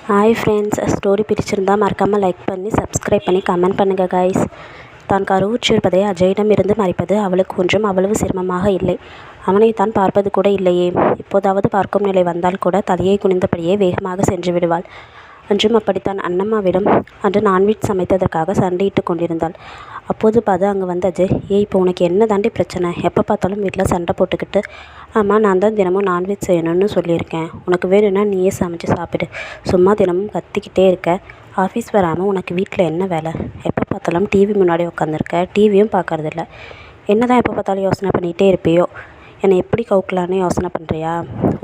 Hi friends, story பிடிச்சிருந்தால் மறக்காமல் like பண்ணி சப்ஸ்கிரைப் பண்ணி கமெண்ட் பண்ணுங்கள் கைஸ். தான் கருவுற்றிருப்பதை அஜயிடமிருந்து மறைப்பது அவளுக்கு ஒன்றும் அவ்வளவு சிரமமாக இல்லை. அவனை தான் பார்ப்பது கூட இல்லையே. இப்போதாவது பார்க்கும் நிலை வந்தால் கூட தலையை குனிந்தபடியே வேகமாக சென்று விடுவாள். அன்றும் அப்படித்தான். அண்ணம்மாவிடம் அன்று நான்வெஜ் சமைத்ததற்காக சண்டையிட்டு கொண்டிருந்தாள். அப்போது பார்த்து அங்கே வந்த அஜய், இப்போ உனக்கு என்ன தாண்டி பிரச்சனை? எப்போ பார்த்தாலும் வீட்டில் சண்டை போட்டுக்கிட்டு. ஆமாம், நான் தான் தினமும் நான்வெஜ் செய்யணும்னு சொல்லியிருக்கேன். உனக்கு வேணும்னா நீயே சமைச்சு சாப்பிடு. சும்மா தினமும் கத்திக்கிட்டே இருக்க. ஆஃபீஸ் வராமல் உனக்கு வீட்டில் என்ன வேலை? எப்போ பார்த்தாலும் டிவி முன்னாடி உட்காந்துருக்க, டிவியும் பார்க்கறதில்ல. என்ன தான் எப்போ பார்த்தாலும் யோசனை பண்ணிகிட்டே இருப்பியோ? என்னை எப்படி கவுக்கலான்னு யோசனை பண்ணுறியா?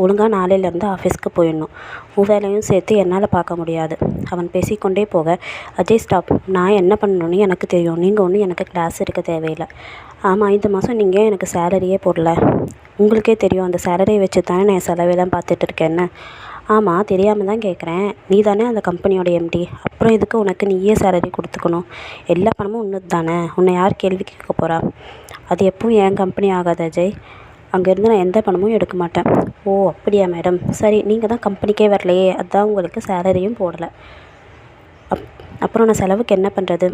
ஒழுங்காக நாளையிலேருந்து ஆஃபீஸ்க்கு போயிடணும். உன் வேலையும் சேர்த்து என்னால் பார்க்க முடியாது. அவன் பேசிக்கொண்டே போக, அஜய் ஸ்டாப். நான் என்ன பண்ணணும்னு எனக்கு தெரியும். நீங்கள் ஒன்றும் எனக்கு கிளாஸ் எடுக்க தேவையில்லை. ஆமாம், இந்த மாதம் நீங்கள் எனக்கு சேலரியே போடல. உங்களுக்கே தெரியும், அந்த சேலரியை வச்சு தானே நான் செலவெல்லாம் பார்த்துட்டு இருக்கேன்னு. ஆமாம், தெரியாமல் தான் கேட்குறேன். நீ தானே அந்த கம்பெனியோட எம்டி. அப்புறம் இதுக்கு உனக்கு நீயே சேலரி கொடுத்துக்கணும். எல்லா பணமும் உன்னது தானே. உன்னை யார் கேள்வி கேட்க போகிறா? அது எப்பவும் என் கம்பெனி ஆகாது அஜய். அங்கேருந்து நான் எந்த பணமும் எடுக்க மாட்டேன். ஓ அப்படியா மேடம்? சரி, நீங்கள் தான் கம்பெனிக்கே வரலையே, அதுதான் உங்களுக்கு சேலரியும் போடலை. அப்புறம் நான் செலவுக்கு என்ன பண்ணுறது?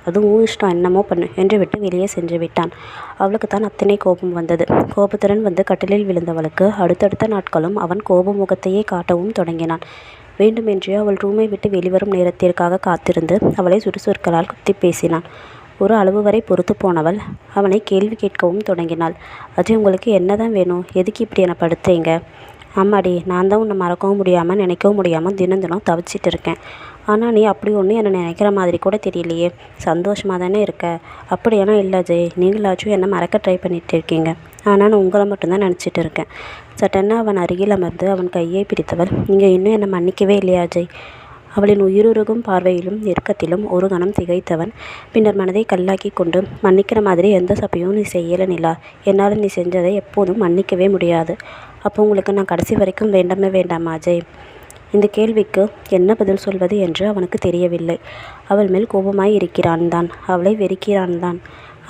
அதுவும் இஷ்டம், என்னமோ பண்ணு என்று விட்டு வெளியே சென்று விட்டான். அவளுக்கு தான் அத்தனை கோபம் வந்தது. கோபத்துடன் வந்து கட்டிலில் விழுந்தவளுக்கு அடுத்தடுத்த நாட்களும் அவன் கோப முகத்தையே காட்டவும் தொடங்கினான். வேண்டுமென்றே அவள் ரூமை விட்டு வெளிவரும் நேரத்திற்காக காத்திருந்து அவளை சுறுசுறுக்களால் குத்தி பேசினான். ஒரு அளவு வரை பொறுத்து போனவள் அவனை கேள்வி கேட்கவும் தொடங்கினாள். அஜய், உங்களுக்கு என்ன தான் வேணும்? எதுக்கு இப்படி என்னை படுத்துறீங்க? ஆமாடி, நான் தான் உன்னை மறக்கவும் முடியாமல் நினைக்கவும் முடியாமல் தினம் தினம் தவிச்சிட்டு இருக்கேன். ஆனால் நீ அப்படி ஒன்று என்னை நினைக்கிற மாதிரி கூட தெரியலையே. சந்தோஷமாக தானே இருக்க? அப்படியானா இல்லை அஜய், நீங்களாச்சும் என்னை மறக்க ட்ரை பண்ணிகிட்டு இருக்கீங்க. ஆனால் நான் உங்களை மட்டும்தான் நினச்சிட்டு இருக்கேன். சட்டென்னு அவன் அருகில் அமர்ந்து அவன் கையை பிடித்தவள், நீங்கள் இன்னும் என்னை மன்னிக்கவே இல்லையா அஜய்? அவளின் உயிருருகும் பார்வையிலும் நெருக்கத்திலும் ஒரு கணம் திகைத்தவன் பின்னர் மனதை கல்லாக்கி கொண்டு, மன்னிக்கிற மாதிரி எந்த சபையும் நீ செய்யலை நிலா. என்னால் நீ செஞ்சதை எப்போதும் மன்னிக்கவே முடியாது. அப்போ உங்களுக்கு நான் கடைசி வரைக்கும் வேண்டாமே வேண்டாமா அஜய்? இந்த கேள்விக்கு என்ன பதில் சொல்வது என்று அவனுக்கு தெரியவில்லை. அவள் மேல் கோபமாய் இருக்கிறான் தான், அவளை வெறுக்கிறான் தான்.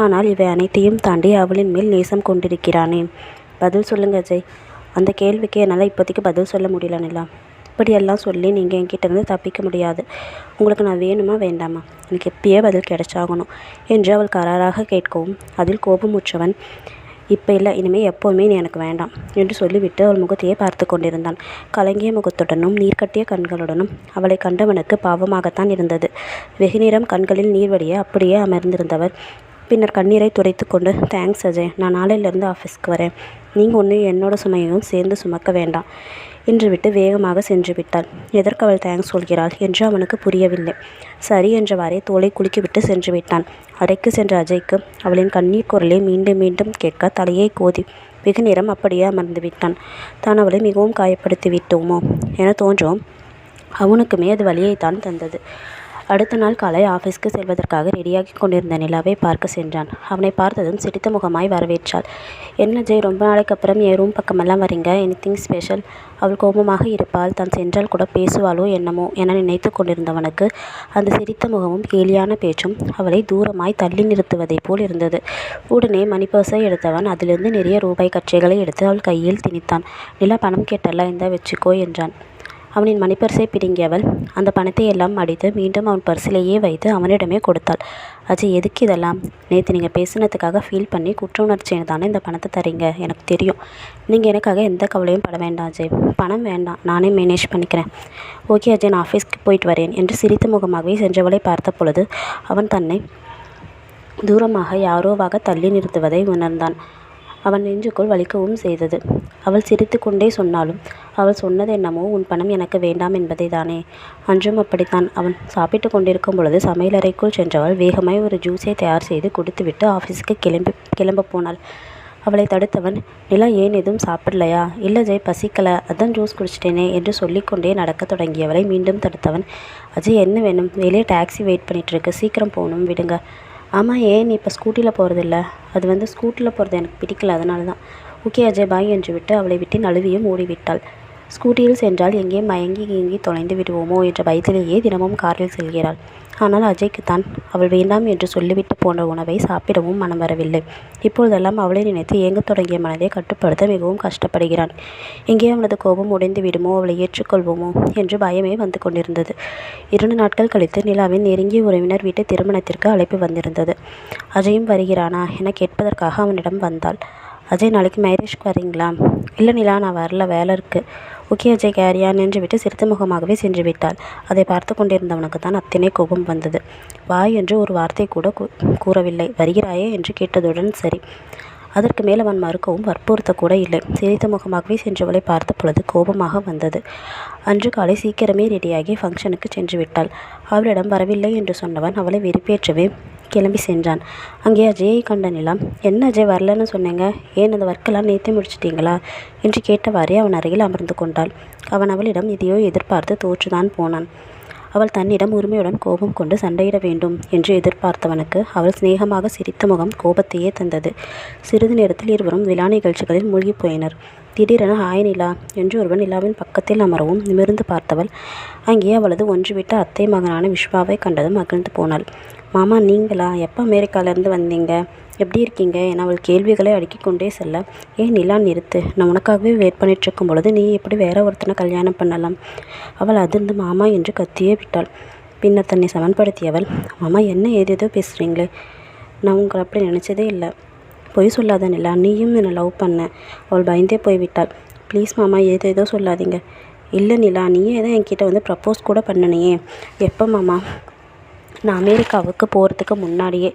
ஆனால் இவை அனைத்தையும் தாண்டி அவளின் மேல் நேசம் கொண்டிருக்கிறானே. பதில் சொல்லுங்க அஜய். அந்த கேள்விக்கு என்னால் இப்போதைக்கு பதில் சொல்ல முடியல நிலா. இப்படியெல்லாம் சொல்லி நீங்கள் என்கிட்டேருந்து தப்பிக்க முடியாது. உங்களுக்கு நான் வேணுமா வேண்டாமா? எனக்கு எப்பயே பதில் கிடைச்சாகணும் என்று அவள் கராராக கேட்கவும் அதில் கோபமுற்றவன், இப்போ இல்லை, இனிமேல் எப்போவுமே நீ எனக்கு வேண்டாம் என்று சொல்லிவிட்டு அவள் முகத்தையே பார்த்து கொண்டிருந்தான். கலங்கிய முகத்துடனும் நீர்க்கட்டிய கண்களுடனும் அவளை கண்டவனுக்கு பாவமாகத்தான் இருந்தது. வெகுநேரம் கண்களில் நீர் வடிய அப்படியே அமர்ந்திருந்தவர் பின்னர் கண்ணீரை துடைத்து கொண்டு, தேங்க்ஸ் அஜய், நான் நாளையிலேருந்து ஆஃபீஸ்க்கு வரேன். நீங்கள் ஒன்று என்னோட சுமையையும் சேர்ந்து சுமக்க வேண்டாம் என்று விட்டு வேகமாக சென்று விட்டாள். எதற்கு அவள் தேங்க்ஸ் சொல்கிறாள் என்று அவனுக்கு புரியவில்லை. சரி என்றவாறே தோலை குலுக்கிவிட்டு சென்று விட்டான். அறைக்கு சென்ற அஜய்க்கு அவளின் கண்ணீர் குரலை மீண்டும் மீண்டும் கேட்க தலையை கோதி வெகு நேரம் அப்படியே அமர்ந்து விட்டான். தான் அவளை மிகவும் காயப்படுத்தி விட்டோமோ என தோன்றவும் அவனுக்குமே அது வலியைத்தான் தந்தது. அடுத்த நாள் காலை ஆஃபீஸ்க்கு செல்வதற்காக ரெடியாகி கொண்டிருந்த நிலாவை பார்க்க சென்றான். அவனை பார்த்ததும் சிரித்த முகமாய் வரவேற்றாள். என்ன ஜெய், ரொம்ப நாளைக்கு அப்புறம் என் ரூம் பக்கமெல்லாம் வரீங்க? Anything special? அவள் கோபமாக இருப்பாள். தான் சென்றால் கூட பேசுவாளோ என்னமோ என நினைத்து கொண்டிருந்தவனுக்கு அந்த சிரித்த முகமும் கேலியான பேச்சும் அவளை தூரமாய் தள்ளி நிறுத்துவதைப் போல் இருந்தது. உடனே மணிப்பர்ஸை எடுத்தவன் அதிலிருந்து நிறைய ரூபாய் கற்றைகளை எடுத்து அவள் கையில் திணித்தான். நிலா, பணம் கேட்டல்ல, இந்த வச்சுக்கோ என்றான். அவனின் மணிப்பர்ஸை பிடுங்கியவள் அந்த பணத்தை எல்லாம் அடித்து மீண்டும் அவன் பர்சிலேயே வைத்து அவனிடமே கொடுத்தாள். அஜய், எதுக்கு இதெல்லாம்? நேற்று நீங்கள் பேசினதுக்காக ஃபீல் பண்ணி குற்ற உணர்ச்சியை தானே இந்த பணத்தை தரீங்க. எனக்கு தெரியும். நீங்கள் எனக்காக எந்த கவலையும் பட வேண்டாம் அஜய். பணம் வேண்டாம், நானே மேனேஜ் பண்ணிக்கிறேன். ஓகே அஜய், நான் ஆஃபீஸ்க்கு போயிட்டு வரேன் என்று சிரித்த முகமாகவே சென்றவளை பார்த்த பொழுது அவன் தன்னை தூரமாக யாரோவாக தள்ளி நிறுத்துவதை உணர்ந்தான். அவன் நெஞ்சுக்குள் வலிக்கவும் செய்தது. அவள் சிரித்து கொண்டே சொன்னாலும் அவள் சொன்னது என்னமோ, உன் பணம் எனக்கு வேண்டாம் என்பதை தானே. அன்றும் அப்படித்தான். அவன் சாப்பிட்டு கொண்டிருக்கும் பொழுது சமையலறைக்குள் சென்றவள் வேகமாய் ஒரு ஜூஸை தயார் செய்து குடித்துவிட்டு ஆஃபீஸுக்கு கிளம்ப போனாள். அவளை தடுத்தவன், நிலா, ஏன் எதுவும் சாப்பிடலையா? இல்லை ஜெய், பசிக்கலை, அதான் ஜூஸ் குடிச்சிட்டேனே என்று சொல்லிக்கொண்டே நடக்க தொடங்கியவளை மீண்டும் தடுத்தவன், அஜய், என்ன வேணும்? வெளியே டாக்ஸி வெயிட் பண்ணிகிட்ருக்கு, சீக்கிரம் போகணும், விடுங்க. ஆமாம், ஏன் நீ இப்போ ஸ்கூட்டியில் போகிறதில்ல? அது ஸ்கூட்டியில் போகிறது எனக்கு பிடிக்கல, அதனால தான். ஓகே அஜய், பாய் என்று விட்டு அவளை விட்டு நழுவியும் ஓடிவிட்டாள். ஸ்கூட்டியில் சென்றால் எங்கே மயங்கி கீங்கி தொலைந்து விடுவோமோ என்ற பயத்திலேயே தினமும் காரில் செல்கிறாள். ஆனால் அஜய்க்குத்தான் அவள் வேண்டாம் என்று சொல்லிவிட்டு போன்ற உணவை சாப்பிடவும் மனம் வரவில்லை. இப்பொழுதெல்லாம் அவளை நினைத்து ஏங்கத் தொடங்கிய மனதை கட்டுப்படுத்த மிகவும் கஷ்டப்படுகிறான். எங்கே அவனது கோபம் உடைந்து விடுமோ, அவளை ஏற்றுக்கொள்வோமோ என்று பயமே வந்து கொண்டிருந்தது. 2 நாட்கள் கழித்து நிலாவின் நெருங்கிய உறவினர் வீட்டு திருமணத்திற்கு அழைப்பு வந்திருந்தது. அஜயும் வருகிறானா என கேட்பதற்காக அவனிடம் வந்தாள். அஜய், நாளைக்கு மேரேஜ்க்கு வரீங்களா? இல்லை நிலா, நான் வரல, வேலை இருக்குது. ஓகே அஜய், கேரியா நின்று விட்டு சிரித்த முகமாகவே சென்று விட்டாள். அதை பார்த்து கொண்டிருந்தவனுக்கு தான் அத்தனை கோபம் வந்தது. வாய் என்று ஒரு வார்த்தை கூட கூறவில்லை. வருகிறாயே என்று கேட்டதுடன் சரி. அதற்கு மேல் அவன் மறுக்கவும் வற்புறுத்தக்கூட இல்லை. சிரித்த முகமாகவே சென்றவளை பார்த்த பொழுது கோபமாக வந்தது. அன்று காலை சீக்கிரமே ரெடியாகி ஃபங்க்ஷனுக்கு சென்று விட்டாள். அவளிடம் வரவில்லை என்று சொன்னவன் அவளை வெறுப்பேற்றவே கிளம்பி சென்றான். அங்கே அஜயை கண்ட நிலம், என்ன அஜய் வரலன்னு சொன்னீங்க, ஏன் அந்த ஒர்க்கெல்லாம் நேற்றே முடிச்சிட்டிங்களா என்று கேட்டவாறே அவன் அருகில் அமர்ந்து கொண்டாள். அவன் அவளிடம் எதையோ எதிர்பார்த்து தோற்றுதான் போனான். அவள் தன்னிடம் உரிமையுடன் கோபம் கொண்டு சண்டையிட வேண்டும் என்று எதிர்பார்த்தவனுக்கு அவள் சிநேகமாக சிரித்த முகம் கோபத்தையே தந்தது. சிறிது நேரத்தில் இருவரும் விழா நிகழ்ச்சிகளில் மூழ்கி போயினர். திடீரென ஹாய் நிலா என்று ஒருவன் நிலாவின் பக்கத்தில் அமரவும் நிமிர்ந்து பார்த்தவள் அங்கே அவளது ஒன்றுவிட்ட அத்தை மகனான விஸ்வாவை கண்டதும் மகிழ்ந்து போனாள். மாமா, நீங்களா? எப்போ அமெரிக்காவிலேருந்து வந்தீங்க? எப்படி இருக்கீங்க என அவள் கேள்விகளை அடுக்கிக் கொண்டே செல்ல, ஏன் நிலா நிறுத்து, நான் உனக்காகவே வெயிட் பண்ணிட்டு இருக்கும் பொழுது நீ எப்படி வேற ஒருத்தனை கல்யாணம் பண்ணலாம்? அவள் அதிர்ந்து மாமா என்று கத்தியே விட்டாள். பின்னர் தன்னை சமன்படுத்தியவள், மாமா என்ன ஏதேதோ பேசுகிறீங்களே, நான் உங்களை அப்படி நினச்சதே இல்லை. பொய் சொல்லாத நிலா, நீயும் என்னை லவ் பண்ண. அவள் பயந்தே போய்விட்டாள். ப்ளீஸ் மாமா, ஏதேதோ சொல்லாதீங்க. இல்லை நிலா, நீயே தான் என்கிட்ட வந்து ப்ரப்போஸ் கூட பண்ணனையே. எப்போ மாமா? நான் அமெரிக்காவுக்கு போகிறதுக்கு முன்னாடியே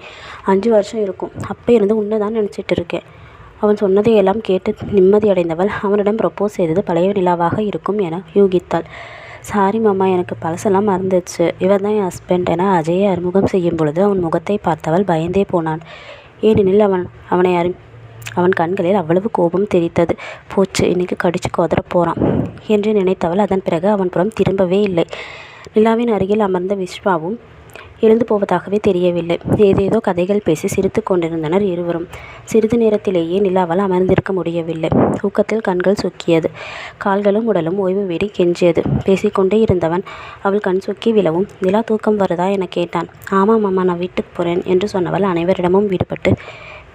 5 வருஷம் இருக்கும். அப்போ இருந்து உன்னை தான் நினச்சிட்டு இருக்கேன். அவன் சொன்னதையெல்லாம் கேட்டு நிம்மதியடைந்தவள் அவனிடம் ப்ரப்போஸ் செய்தது பழைய நிலாவாக இருக்கும் என யூகித்தாள். சாரி மாமா, எனக்கு பழசெல்லாம் மறந்துச்சு. இவர் தான் என் ஹஸ்பண்ட் என அஜயை அறிமுகம் செய்யும் பொழுது அவன் முகத்தை பார்த்தவள் பயந்தே போனான். ஏனெனில் அவன் கண்களில் அவ்வளவு கோபம் தெரித்தது. போச்சு, இன்னைக்கு கடிச்சு கொதற போகிறான் என்று நினைத்தவள் அதன் பிறகு அவன் புறம் திரும்பவே இல்லை. நிலாவின் அருகில் அமர்ந்த விஸ்வாவும் எழுந்து போவதாகவே தெரியவில்லை. ஏதேதோ கதைகள் பேசி சிரித்து கொண்டிருந்தனர் இருவரும். சிறிது நேரத்திலேயே நிலாவால் அமர்ந்திருக்க முடியவில்லை. தூக்கத்தில் கண்கள் சொக்கியது. கால்களும் உடலும் ஓய்வு வேடி கெஞ்சியது. பேசிக்கொண்டே இருந்தவன் அவள் கண் சொக்கி விழவும், நிலா தூக்கம் வருதா என கேட்டான். ஆமாம் மாமா, நான் வீட்டுக்கு போகிறேன் என்று சொன்னவள் அனைவரிடமும்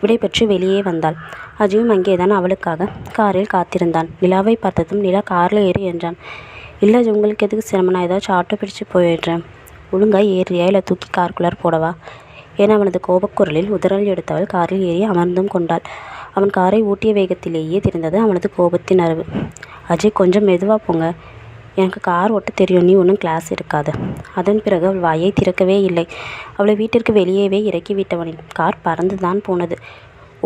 விடைபெற்று வெளியே வந்தாள். அஜயும் அங்கேதான் அவளுக்காக காரில் காத்திருந்தான். நிலாவை பார்த்ததும் நிலா காரில் ஏறி என்றான். இல்லை அஜய், உங்களுக்கு எதுக்கு சிரமம், நான் ஏதாச்சும் ஆட்டோ பிடிச்சு போயிடுறேன். ஒழுங்காய் ஏறியா இல்லை தூக்கி காருக்குள்ளார் போடவா என அவனது கோபக்குரலில் உதறல் எடுத்தவள் காரில் ஏறி அமர்ந்தும் கொண்டாள். அவன் காரை ஊட்டிய வேகத்திலேயே தெரிந்தது அவனது கோபத்தின் அளவு. அஜய், கொஞ்சம் மெதுவாக போங்க, எனக்கு கார் ஓட்ட தெரியும், நீ ஒன்றும் கிளாஸ் இருக்காது. அதன் பிறகு அவள் வாயை திறக்கவே இல்லை. அவளை வீட்டிற்கு வெளியேவே இறக்கி விட்டவனின் கார் பறந்து தான் போனது.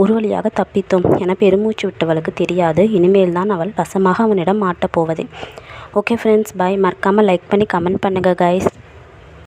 ஒரு வழியாக தப்பித்தோம் என பெருமூச்சு விட்டவளுக்கு தெரியாது இனிமேல் தான் அவள் வசமாக அவனிடம் மாட்டப் போவதே. ஓகே ஃப்ரெண்ட்ஸ், பாய். மறக்காமல் லைக் பண்ணி கமெண்ட் பண்ணுங்கள் கைஸ்.